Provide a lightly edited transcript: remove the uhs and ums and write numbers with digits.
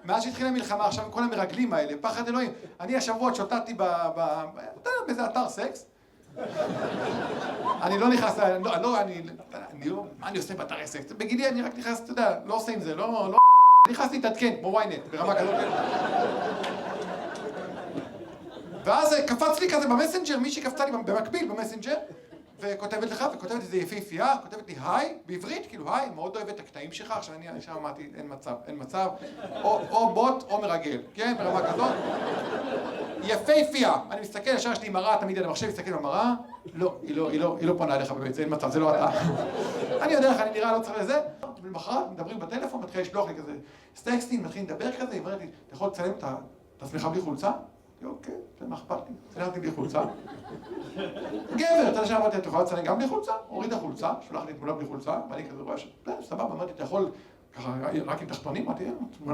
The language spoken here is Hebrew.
מאז שהתחילה המלחמה, עכשיו עם כל המרגלים האלה, פחד אלוהים. אני השבוע שוטטתי באיזה אתר סקס. אני לא נכנס, מה אני עושה באתר סקס? בגילי אני רק נכנס, אתה יודע, לא עושה עם זה, לא... נכנס להתעדכן, כמו ynet, ברמה כזאת. ואז קפץ לי כזה במסנג'ר, מישהי קפצה לי במקביל במסנג'ר, וכותבת לך, וכותבת איזה יפהפייה, כותבת לי היי, בעברית, כאילו היי, מאוד אוהב את הקטעים שלך, עכשיו אני ישר אמרתי, אין מצב, או בוט או מרגל, כן, ברמה כזאת. יפהפייה, אני מסתכל, ישר יש לי מראה, תמיד על המחשב, מסתכל במראה, לא, היא לא פונה אליך בבית, זה אין מצב, זה לא אתה. אני יודע איך, אני נראה, לא צריך לזה. ולמחרת, מדברים בטלפון, מתחיל לשלוח לי כזה סטקסטים, מתחיל לדבר כזה, היא אומרת לי, אתה יכול לצלם את עצמך בלי חולצה? אוקיי, זה מה אכפת לי, צלמתי בלי חולצה. גבר, אתה יודע שאמרתי, אתה יכול לצלם גם בלי חולצה? הורידה חולצה, שולח לי תמונה בלי חולצה, ואני כזה רואה סבבה, אמרתי, אתה יכול ככה רק עם תחתונים? אמרתי,